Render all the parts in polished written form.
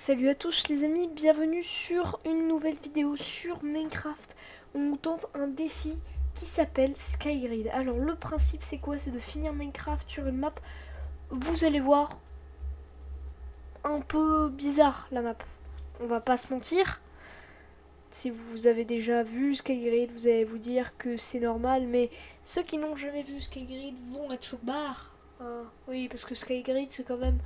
Salut à tous les amis, bienvenue sur une nouvelle vidéo sur Minecraft. On tente un défi qui s'appelle Skygrid. Alors le principe c'est quoi? C'est de finir Minecraft sur une map. Vous allez voir, un peu bizarre la map. On va pas se mentir. Si vous avez déjà vu Skygrid, vous allez vous dire que c'est normal. Mais ceux qui n'ont jamais vu Skygrid vont être chaud barre. Oui, parce que Skygrid c'est quand même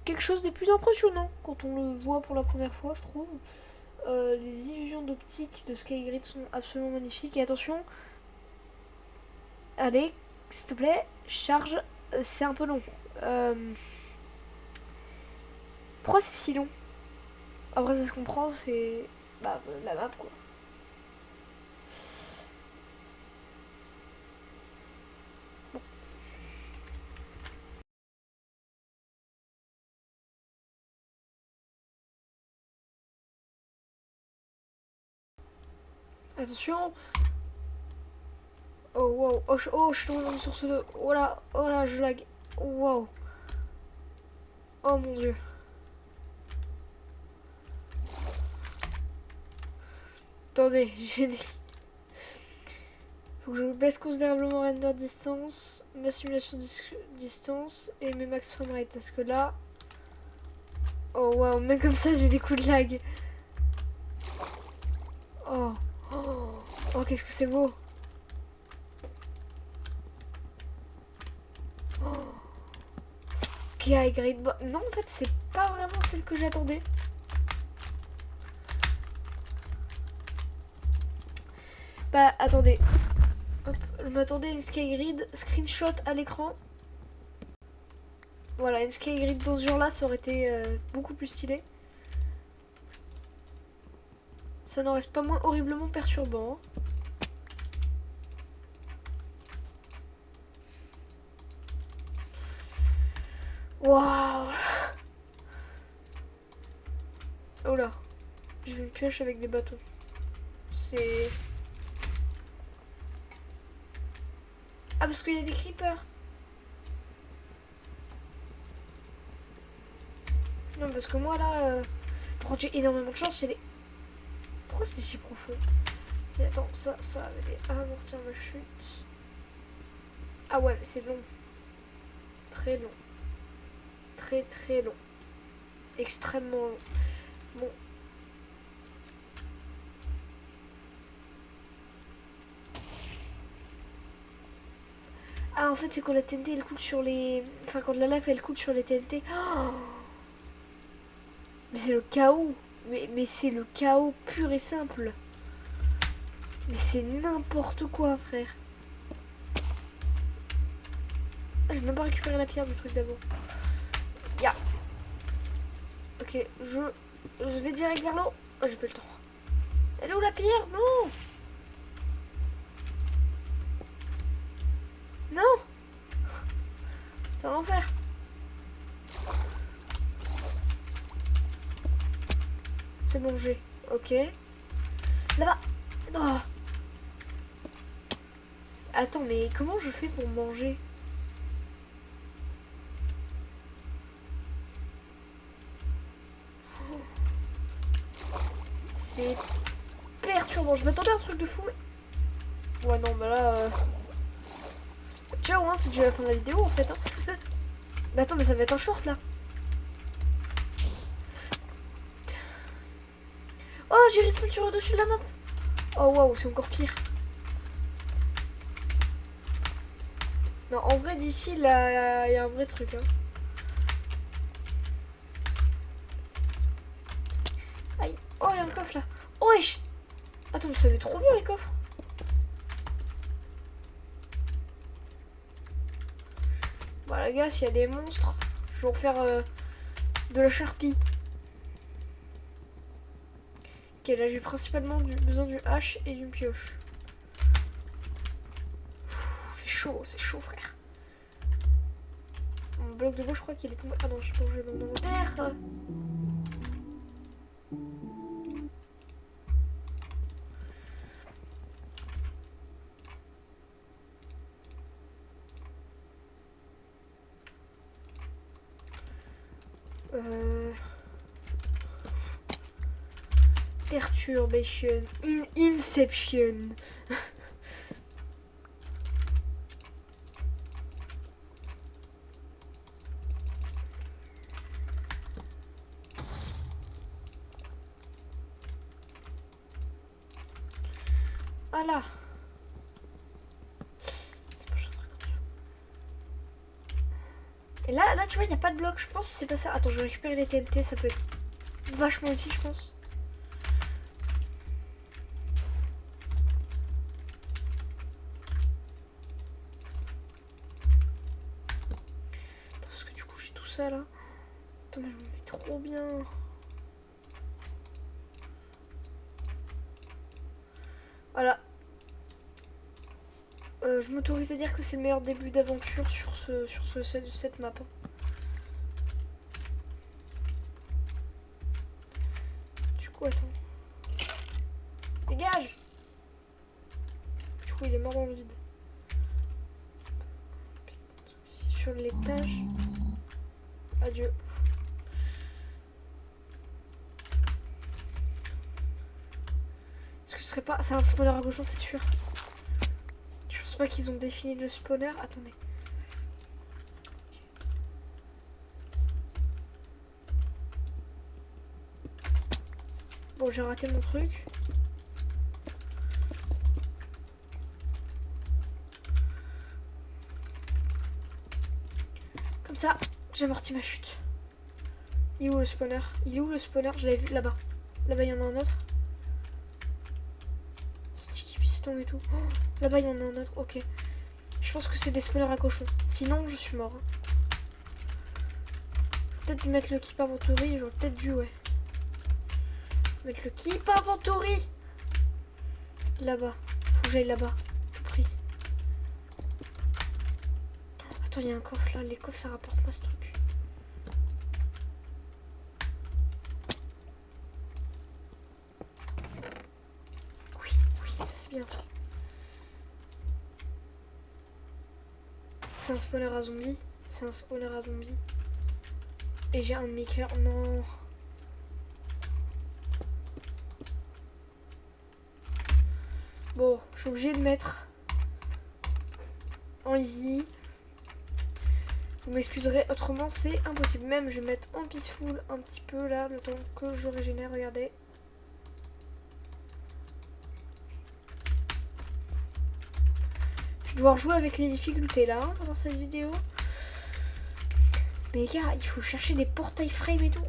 quelque chose des plus impressionnants quand on le voit pour la première fois, je trouve. Les illusions d'optique de Skygrid sont absolument magnifiques. Et attention, allez, s'il te plaît, charge. C'est un peu long. Pourquoi c'est si long? Après, ça se comprend, c'est la map quoi. Attention. Oh wow, oh, je suis tombé sur ce. Oh là, je lag. Wow. Oh mon dieu. Attendez, j'ai dit. Faut que je baisse considérablement render distance, ma simulation distance et mes max framerate. Parce que là. Oh waouh, même comme ça j'ai des coups de lag. Oh, oh, oh qu'est-ce que c'est beau. Oh, Skygrid. Non, en fait, c'est pas vraiment celle que j'attendais. Bah, attendez. Hop, je m'attendais à une Skygrid screenshot à l'écran. Voilà, une Skygrid dans ce genre-là, ça aurait été beaucoup plus stylé. Ça n'en reste pas moins horriblement perturbant. Waouh. Oh là, j'ai vu une pioche avec des bâtons. C'est... Ah, parce qu'il y a des creepers. Non, parce que moi là, par contre, j'ai énormément de chance. Il y a des... Pourquoi c'est si profond? Attends, ça va m'aider à amortir ma chute. Ah ouais, mais c'est long. Très long. Très très long. Extrêmement long. Bon. Ah, en fait, c'est quand la TNT elle coule sur les. Enfin, quand la lave elle coule sur les TNT. Oh, mais c'est le chaos. Mais c'est le chaos pur et simple. Mais c'est n'importe quoi, frère. Ah, j'ai même pas récupéré la pierre du truc d'avant. Ya. Ok, je vais direct vers l'eau. Oh, j'ai pas le temps. Elle est où la pierre? Non. Non. C'est un enfer. C'est mangé. Ok. Là-bas. Oh. Attends, mais comment je fais pour manger? C'est perturbant. Je m'attendais à un truc de fou, mais... Ouais, non, bah là... Ciao, hein, c'est déjà la fin de la vidéo, en fait. Hein. Mais attends, mais ça va être un short, là. Oh, j'ai respawn sur le dessus de la map. Oh, waouh, c'est encore pire. Non, en vrai, d'ici, là, il y a un vrai truc, hein. Aïe. Oh, il y a un coffre, là. Oh, wesh. Attends, mais ça va être trop bien, les coffres. Voilà, gars, s'il y a des monstres, je vais en faire de la charpie. Ok, là, j'ai principalement besoin d'une hache et d'une pioche. C'est chaud, frère. Mon bloc de bois, je crois qu'il est tombé. Ah non, je peux manger dans mon inventaire. Perturbation. Inception. Voilà. Et là tu vois, il n'y a pas de bloc. Je pense que c'est pas ça. Attends, je vais récupérer les TNT. Ça peut être vachement utile, je pense. Attends, parce que du coup, j'ai tout ça là. Attends, mais je me mets trop bien. Voilà. Je m'autorise à dire que c'est le meilleur début d'aventure sur cette map. Du coup, attends. Dégage! Du coup, il est mort dans le vide. Sur l'étage. Adieu. Est-ce que ce serait pas... C'est un spawner à gauche, c'est sûr. Je pense pas qu'ils ont défini le spawner. Attendez. Bon, j'ai raté mon truc. Comme ça, j'ai amorti ma chute. Il est où le spawner? Il est où le spawner? Je l'avais vu là-bas. Là-bas, il y en a un autre. Sticky piston et tout. Oh, là-bas, il y en a un autre. Ok. Je pense que c'est des spawners à cochon. Sinon, je suis mort. Peut-être mettre le keep inventory. J'aurais peut-être dû, ouais. Mettre le keep inventory. Là-bas. Faut que j'aille là-bas. Tout prix. Attends, il y a un coffre là. Les coffres, ça rapporte pas ce truc. Oui, ça c'est bien ça. C'est un spawner à zombies. C'est un spawner à zombies. Et j'ai un de mes cœurs. Non. Bon, je suis obligée de mettre en easy. Vous m'excuserez, autrement c'est impossible. Même je vais mettre en peaceful un petit peu là, le temps que je régénère, regardez. Je vais devoir jouer avec les difficultés là, hein, pendant cette vidéo. Mais les gars, il faut chercher des portails frame et tout.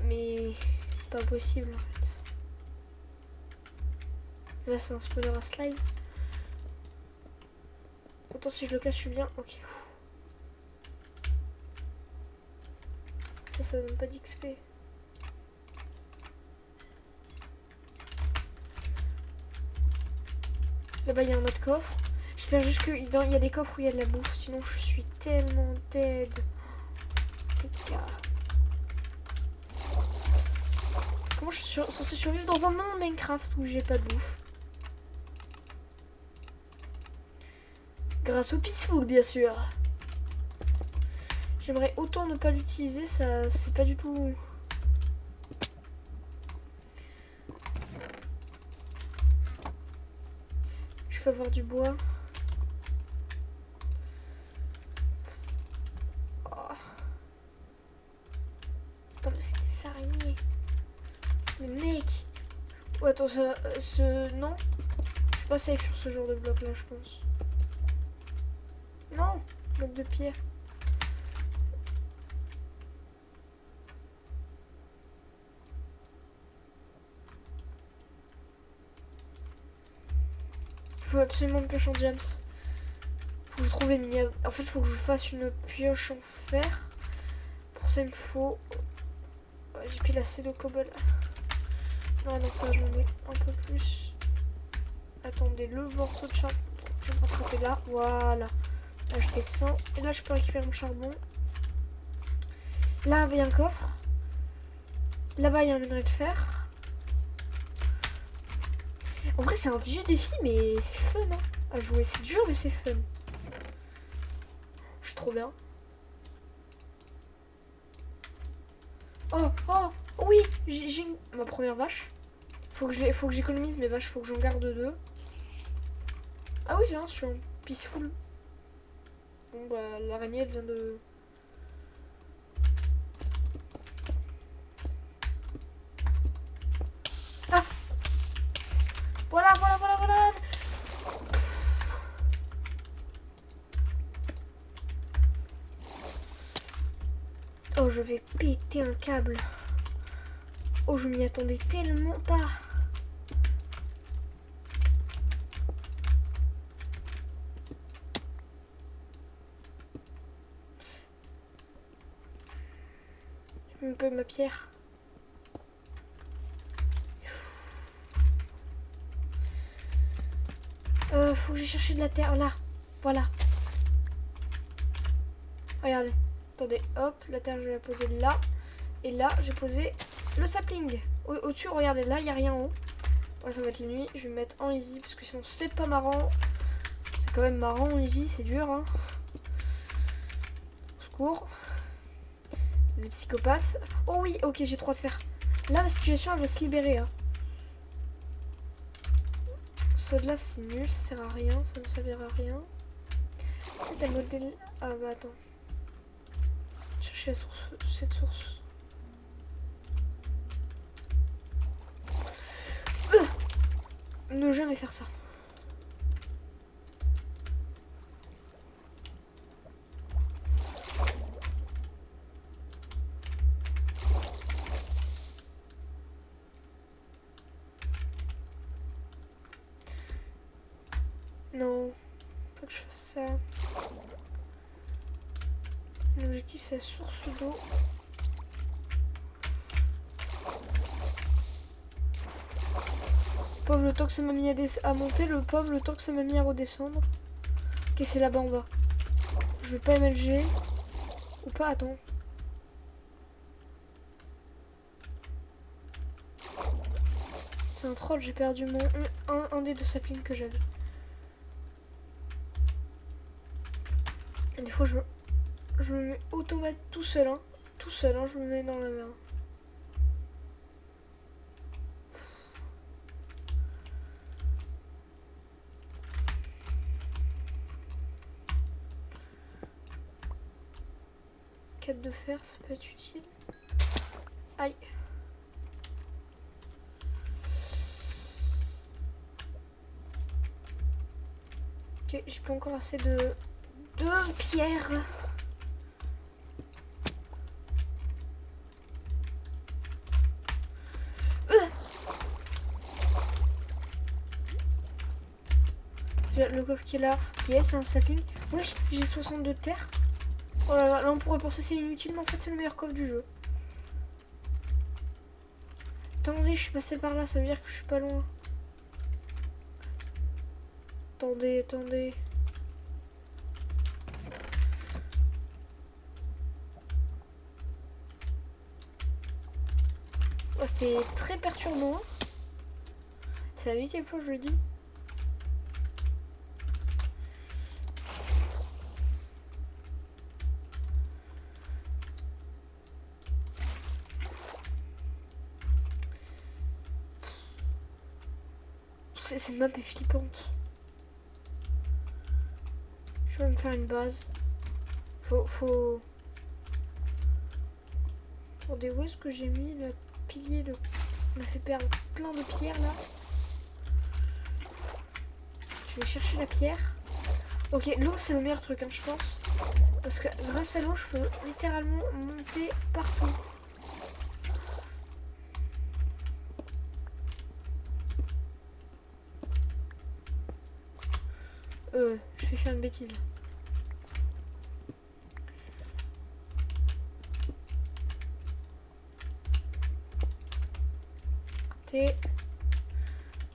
Mais c'est pas possible en fait. Là c'est un spawner à slime. Autant si je le casse, je suis bien. Ok. Ça donne pas d'XP. Là-bas, il y a un autre coffre. J'espère juste qu'il y a des coffres où il y a de la bouffe. Sinon, je suis tellement dead. Les gars. Comment je suis censée survivre dans un monde Minecraft où j'ai pas de bouffe? Grâce au peaceful, bien sûr. J'aimerais autant ne pas l'utiliser, ça c'est pas du tout. Je peux avoir du bois. Oh. Attends, mais c'est des araignées. Mais mec. Oh, attends, non. Je suis pas safe sur ce genre de bloc là, je pense. Non, bloc de pierre. Faut absolument une pioche en diams. Faut que je trouve les mini. En fait, faut que je fasse une pioche en fer. Pour ça, il me faut. J'ai pile assez de cobble. Non, non, ça, j'en ai un peu plus. Attendez, le morceau de charbon. Je vais me rattraper là. Voilà. Là, j'étais 100. Et là, je peux récupérer mon charbon. Là, il y a un coffre. Là-bas, il y a un minerai de fer. En vrai, c'est un vieux défi, mais c'est fun hein, à jouer. C'est dur, mais c'est fun. Je suis trop bien. Oh, oui, j'ai ma première vache. Faut que j'économise mes vaches, faut que j'en garde 2. Ah oui, je suis en peaceful. Bon bah l'araignée elle vient de... Ah, voilà. Oh, je vais péter un câble. Oh, je m'y attendais tellement pas. J'ai même pas eu ma pierre. Faut que j'aille chercher de la terre là. Voilà. Regardez. Attendez, hop, la terre je vais la poser là. Et là, j'ai posé le sapling. Au-dessus, regardez, là, il n'y a rien en haut. Voilà, ça va être la nuit. Je vais me mettre en easy parce que sinon, c'est pas marrant. C'est quand même marrant en easy, c'est dur. Hein. Au secours. Des psychopathes. Oh oui, ok, j'ai 3 sphères. Là, la situation, elle va se libérer. Hein. Ça de là, c'est nul, ça sert à rien, ça ne servira à rien. Peut-être un modèle. Ah bah attends. Chercher la source, cette source. Ne jamais faire ça. Non, faut que je fasse ça. L'objectif c'est la source d'eau. Pauvre le temps que ça m'a mis à monter, le pauvre le temps que ça m'a mis à redescendre. Ok, c'est là-bas en bas. Je vais pas MLG. Ou pas, attends. C'est un troll, j'ai perdu mon un des 2 saplings que j'avais. Et des fois je me mets automate tout seul, hein. Tout seul, hein, je me mets dans la merde. De fer, ça peut être utile. Aïe. Ok, j'ai pas encore assez de pierres. Le coffre qui est là. Yes, c'est un sapling. Wesh, j'ai 62 de terre. Oh là là, là on pourrait penser que c'est inutile, mais en fait c'est le meilleur coffre du jeu. Attendez, je suis passé par là, ça veut dire que je suis pas loin. Attendez. Oh, c'est très perturbant. C'est la 8e fois que je le dis. Cette map est flippante. Je vais me faire une base. Faut... Attendez, où est-ce que j'ai mis le pilier On m'a fait perdre plein de pierres là. Je vais chercher la pierre. Ok, l'eau c'est le meilleur truc, hein, je pense. Parce que grâce à l'eau, je peux littéralement monter partout. Je vais faire une bêtise.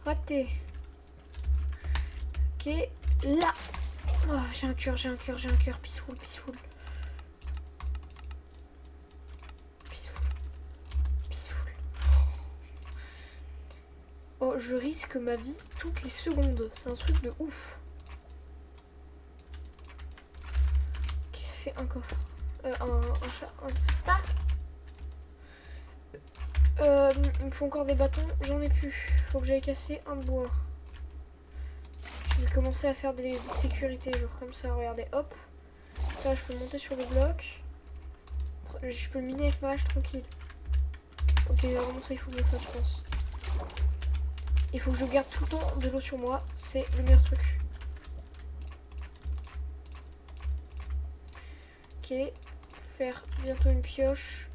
Raté. Ok, là. Oh, j'ai un cœur. Peaceful. Oh, je risque ma vie toutes les secondes. C'est un truc de ouf. Ok, ça fait un coffre. Un chat. Ah Il me faut encore des bâtons. J'en ai plus. Faut que j'aille casser un de bois. Je vais commencer à faire des sécurités. Genre comme ça. Regardez. Hop. Ça, je peux monter sur le bloc. Je peux miner avec ma hache tranquille. Ok, vraiment ça, il faut que je le fasse, je pense. Il faut que je garde tout le temps de l'eau sur moi. C'est le meilleur truc. Ok. Faire bientôt une pioche.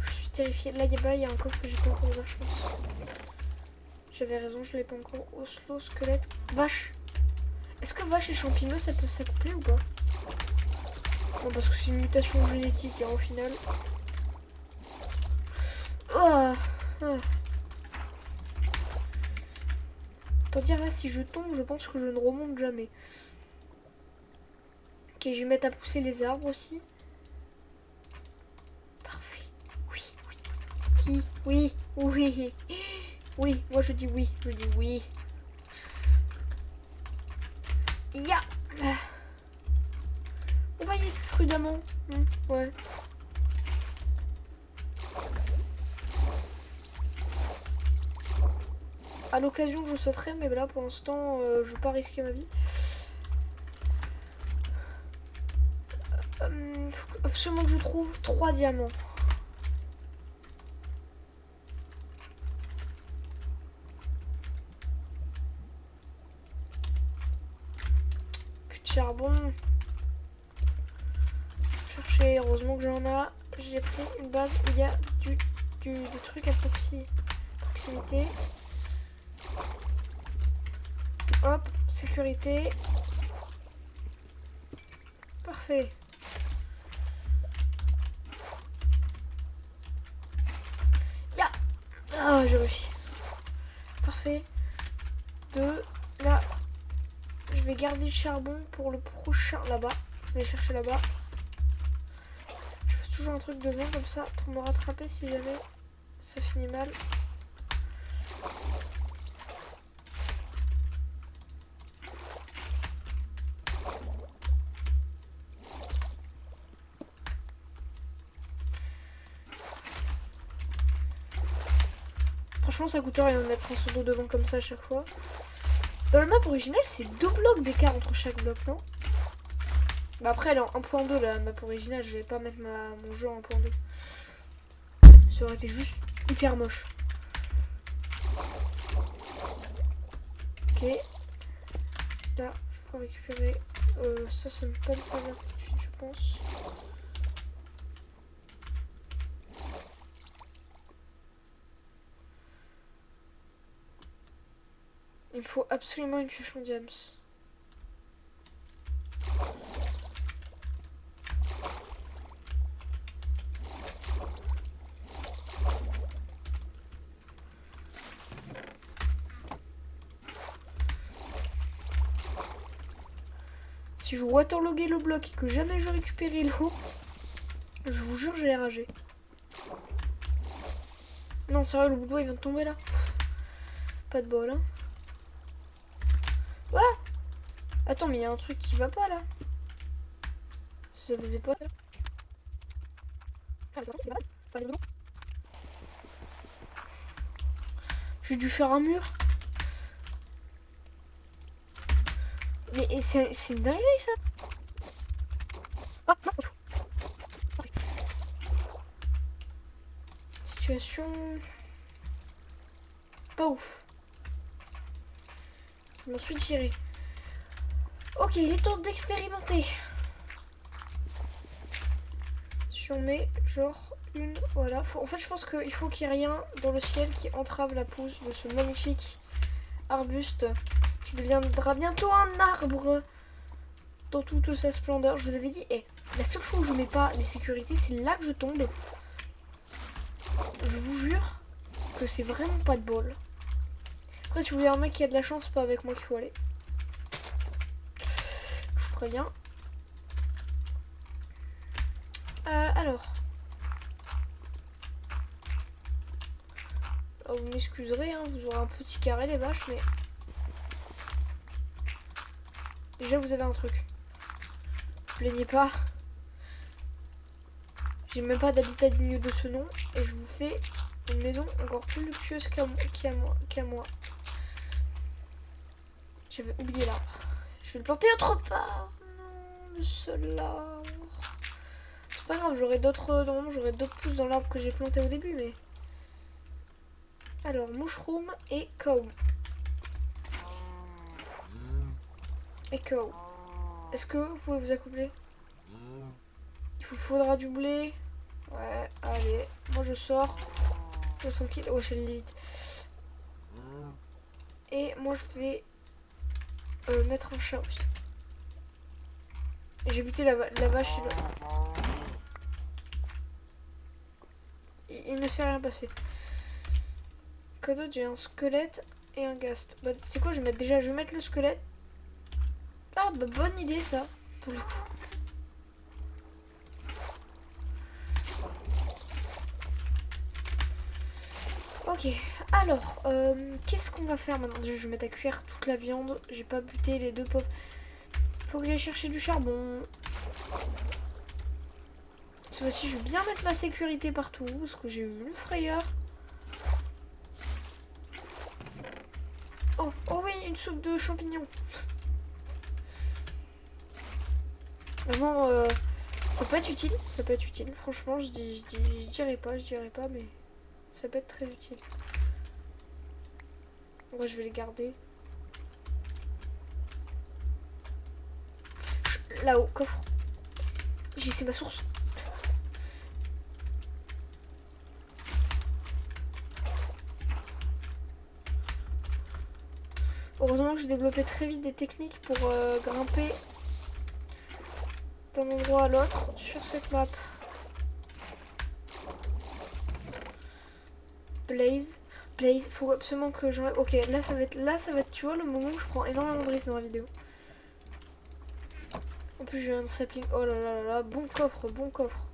Je suis terrifiée. Là, il y a un coffre que j'ai pas encore ouvert, je pense. J'avais raison, je l'ai pas encore. Oslo, squelette. Vache. Est-ce que vache et champignon, ça peut s'accoupler ou pas? Non, parce que c'est une mutation génétique, hein, au final. Oh, oh. Tant dire là, si je tombe, je pense que je ne remonte jamais. Ok, je vais mettre à pousser les arbres aussi. Parfait. Oui, oui. Oui, oui, oui. Oui, moi je dis oui. Je dis oui. Ya. On va y aller plus prudemment. Ouais. À l'occasion, je sauterai, mais là pour l'instant, je veux pas risquer ma vie. Faut absolument que je trouve 3 diamants. Plus de charbon. Chercher, heureusement que j'en ai. J'ai pris une base où il y a des trucs à proximité. Hop, sécurité. Parfait. Ya. Ah, j'ai réussi. Parfait. 2. Là, je vais garder le charbon pour le prochain là-bas. Je vais chercher là-bas. Je fais toujours un truc devant comme ça pour me rattraper si jamais ça finit mal. Franchement, ça coûte rien de mettre un seau d'eau devant comme ça à chaque fois. Dans la map originale, c'est 2 blocs d'écart entre chaque bloc, non? Bah après, elle est en 1.2 la map originale. Je vais pas mettre mon jeu en 1.2. Ça aurait été juste hyper moche. Ok. Là, je peux récupérer. Ça ne peut pas me servir tout de suite, je pense. Il me faut absolument une pioche en diams. Si je waterloguais le bloc et que jamais je récupérais l'eau, je vous jure, j'allais rager. Non, sérieux, le bout d'eau il vient de tomber là. Pas de bol, hein. Ouais. Attends, mais il y a un truc qui va pas là. Ça faisait pas. J'ai dû faire un mur. Mais c'est une dinguerie ça. Ah, non. Situation pas ouf. Je m'en suis tiré. Ok, il est temps d'expérimenter. Si on met genre une... Voilà. En fait, je pense qu'il faut qu'il y ait rien dans le ciel qui entrave la pousse de ce magnifique arbuste qui deviendra bientôt un arbre dans toute sa splendeur. Je vous avais dit, la seule fois où je mets pas les sécurités, c'est là que je tombe. Je vous jure que c'est vraiment pas de bol. Après, si vous voulez un mec qui a de la chance, c'est pas avec moi qu'il faut aller. Je vous préviens. Alors, vous m'excuserez, hein, vous aurez un petit carré les vaches, mais déjà vous avez un truc. Plaignez pas. J'ai même pas d'habitat digne de ce nom. Et je vous fais une maison encore plus luxueuse qu'à moi. J'avais oublié l'arbre. Je vais le planter autre part. Non, le seul arbre. C'est pas grave, j'aurai d'autres pousses dans l'arbre que j'ai planté au début, mais... Alors, mushroom et cow. Et cow. Est-ce que vous pouvez vous accoupler? Il vous faudra du blé. Ouais, allez. Moi, je sors. 200 kilos. Oh, je vais aller vite. Et moi, je vais mettre un chat aussi. Et j'ai buté la vache et le... Il ne s'est rien passé. Quoi d'autre? J'ai un squelette et un ghast. Bah, c'est quoi? Je vais mettre le squelette. Ah, bah, bonne idée, ça. Pour le coup. Ok, alors, qu'est-ce qu'on va faire maintenant? Déjà, je vais mettre à cuire toute la viande. J'ai pas buté les deux pauvres. Faut que j'aille chercher du charbon. Cette fois-ci, je vais bien mettre ma sécurité partout, parce que j'ai eu une frayeur. Oh, oh oui, une soupe de champignons. Vraiment, ça peut être utile. Ça peut être utile. Franchement, je dirais pas, mais ça peut être très utile. Moi, je vais les garder. Là-haut, coffre. C'est ma source. Heureusement que j'ai développé très vite des techniques pour grimper d'un endroit à l'autre sur cette map. Blaze, faut absolument que j'enlève. Ok, là ça va être, tu vois, le moment où je prends énormément de risques dans la vidéo. En plus j'ai un sapling. Oh là là là là, bon coffre, bon coffre.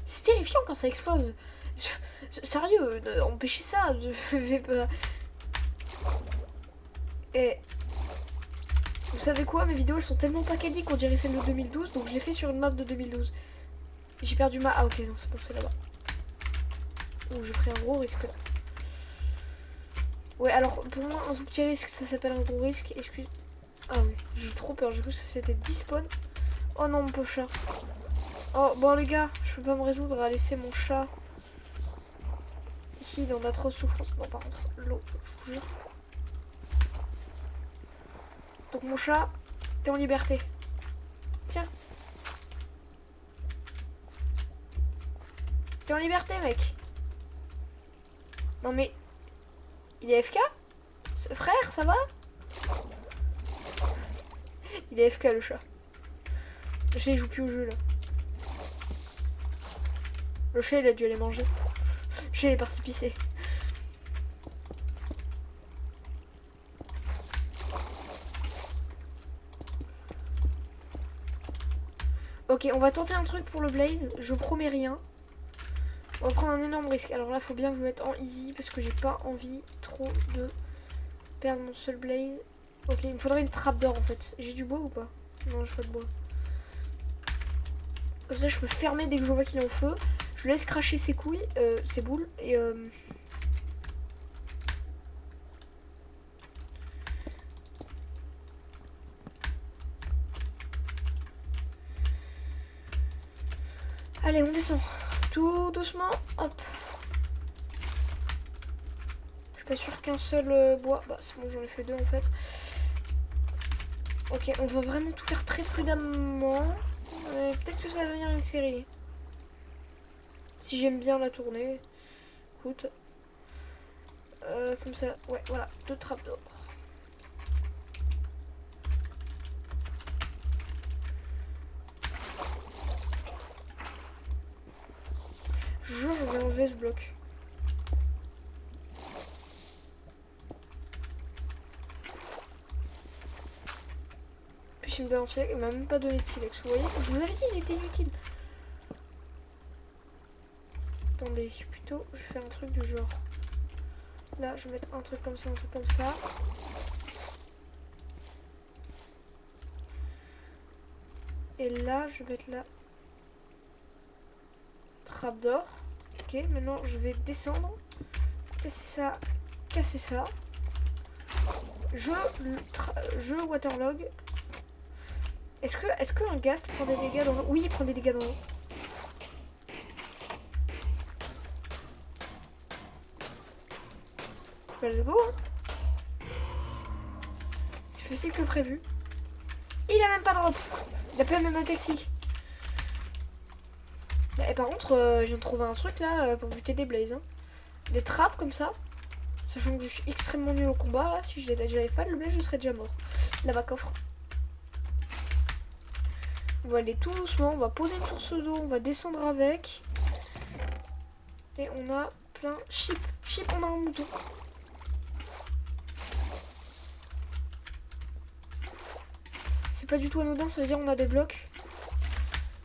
C'est terrifiant quand ça explose. Sérieux, empêchez ça. Je vais pas. Et vous savez quoi, mes vidéos elles sont tellement pas quali qu'on dirait celle de 2012, donc je l'ai fait sur une map de 2012. J'ai perdu ma... Ah ok, non, c'est bon, c'est là-bas. Oh, j'ai pris un gros risque là. Ouais, alors pour moi, un tout petit risque, ça s'appelle un gros risque. Excuse. Ah oui, j'ai trop peur, j'ai cru que c'était despawn. Oh non, mon pauvre chat. Oh, bon les gars, je peux pas me résoudre à laisser mon chat ici dans d'atroces souffrances. Bon, par contre, l'eau, je vous jure. Donc mon chat, t'es en liberté. Tiens. T'es en liberté, mec. Non mais... Il est FK? Frère, ça va? Il est FK, le chat. Le chat, il joue plus au jeu, là. Le chat, il a dû aller manger. Le chat, il est parti pisser. Ok, on va tenter un truc pour le Blaze. Je promets rien. On va prendre un énorme risque. Alors là, faut bien que je me mette en easy parce que j'ai pas envie trop de perdre mon seul Blaze. Ok, il me faudrait une trappe d'or en fait. J'ai du bois ou pas? Non, j'ai pas de bois. Comme ça, je peux fermer dès que je vois qu'il est en feu. Je laisse cracher ses couilles, ses boules et allez, on descend. Tout doucement. Hop. Je suis pas sûre qu'un seul bois. Bah, c'est bon, j'en ai fait deux en fait. Ok, on va vraiment tout faire très prudemment. Peut-être que ça va devenir une série. Si j'aime bien la tournée. Écoute. Comme ça. Ouais, voilà. 2 trappes d'or. Je jure, je vais enlever ce bloc. Puis il me donne un silex, il m'a même pas donné de silex, vous voyez? Je vous avais dit, il était inutile. Attendez, plutôt je vais faire un truc du genre. Là, je vais mettre un truc comme ça, un truc comme ça. Et là, je vais mettre la trappe d'or. Ok, maintenant je vais descendre. Casser ça, casser ça. Je waterlog. Est-ce que un ghast prend des dégâts dans l'eau? Oui, il prend des dégâts dans l'eau. Bah, let's go. C'est plus facile que prévu. Il a même pas de drop. Il a pas même un tactique. Et par contre, je viens de trouver un truc là pour buter des blazes. Hein. Des trappes comme ça. Sachant que je suis extrêmement nul au combat là. Si je l'avais fait, le blaze, je serais déjà mort. Là-bas, coffre. On va aller tout doucement. On va poser une source d'eau. On va descendre avec. Et on a plein. Chip. Chip, on a un mouton. C'est pas du tout anodin. Ça veut dire on a des blocs.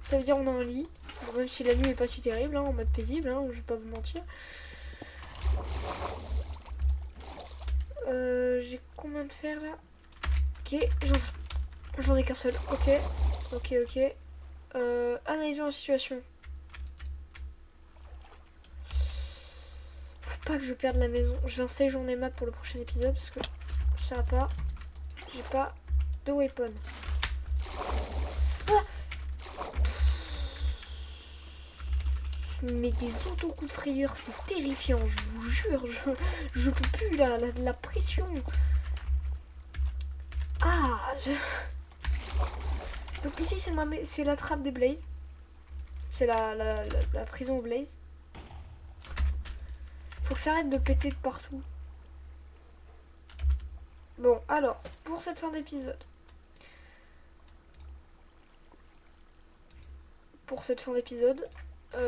Ça veut dire on a un lit. Bon, même si la nuit est pas si terrible, hein, en mode paisible, hein, je vais pas vous mentir. J'ai combien de fer là? Ok, j'en ai qu'un seul. Ok, ok, ok. Analysons la situation. Faut pas que je perde la maison. Je vais installer journée map pour le prochain épisode parce que ça va pas. J'ai pas de weapon. Ah, mais des auto-coups de frayeur, c'est terrifiant, je vous jure, je peux plus la pression. Ah Donc ici c'est la trappe des blazes. C'est la prison aux blazes. Faut que ça arrête de péter de partout. Bon, alors, pour cette fin d'épisode.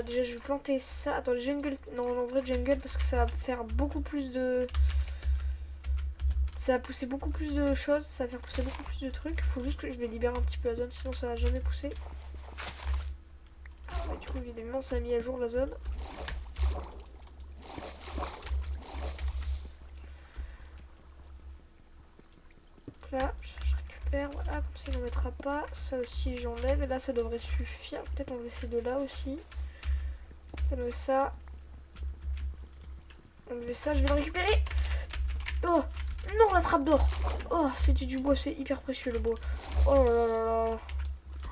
Déjà je vais planter ça. Attends, le jungle. Non, en vrai jungle parce que ça va faire beaucoup plus de. Ça va pousser beaucoup plus de choses. Ça va faire pousser beaucoup plus de trucs. Faut juste que je vais libérer un petit peu la zone, sinon ça va jamais pousser. Ouais, du coup évidemment ça a mis à jour la zone. Donc là, je récupère. Voilà, comme ça il n'en mettra pas. Ça aussi j'enlève. Et là ça devrait suffire. Peut-être enlever ces deux là aussi. Enlever ça. Enlever ça, je vais le récupérer. Oh non, la trappe d'or. Oh, c'était du bois, c'est hyper précieux le bois. Oh là là là là.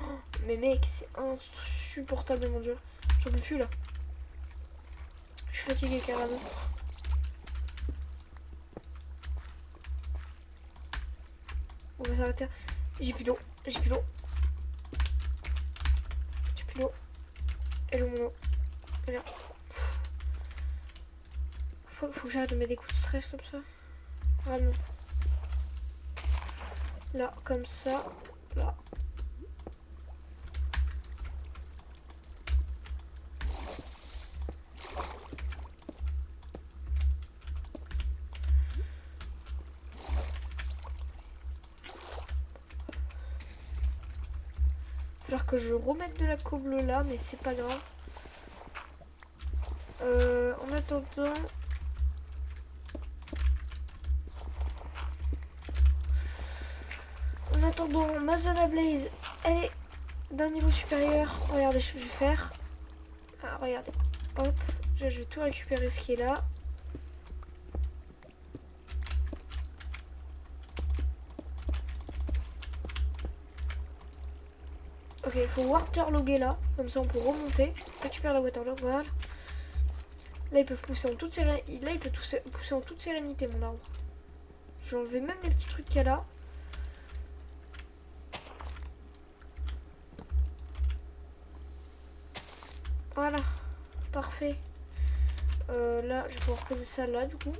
Oh, mais mec, c'est insupportablement dur. J'en peux plus là. Je suis fatigué carrément. On va s'arrêter. J'ai plus d'eau. J'ai plus d'eau. J'ai plus d'eau. Elle est où mon eau? Elle est là. Faut que j'arrête de mettre des coups de stress comme ça. Vraiment. Là, comme ça. Là. Il va falloir que je remette de la cobble là, mais c'est pas grave. En attendant... ma zone à blaze, elle est d'un niveau supérieur. Regardez ce que je vais faire. Ah, regardez. Hop, je vais tout récupérer ce qui est là. Ok, il faut waterloguer là. Comme ça, on peut remonter. Récupère la waterlog, voilà. Là, ils peuvent pousser en toute sérénité. Là, il peut pousser en toute sérénité, mon arbre. Je vais enlever même les petits trucs qu'il y a là. Voilà, parfait. Là, je vais pouvoir poser ça là, du coup.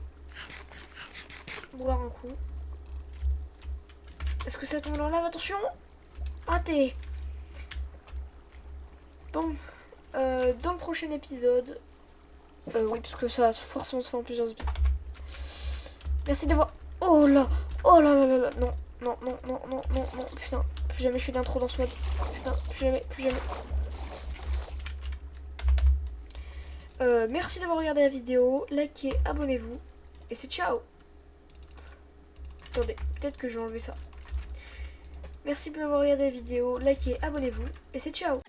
Boire un coup. Est-ce que ça tombe dans lave? Attention! Raté! Bon, dans le prochain épisode... oui, parce que ça va forcément se faire en plusieurs épisodes. Merci d'avoir... Oh là! Oh là là là là! Non, non, non, non, non, non, non, putain. Plus jamais je fais d'intro dans ce mode. Putain, plus jamais, plus jamais. Merci d'avoir regardé la vidéo. Likez, abonnez-vous. Et c'est ciao. Attendez, peut-être que je vais enlever ça. Merci d'avoir regardé la vidéo. Likez, abonnez-vous. Et c'est ciao.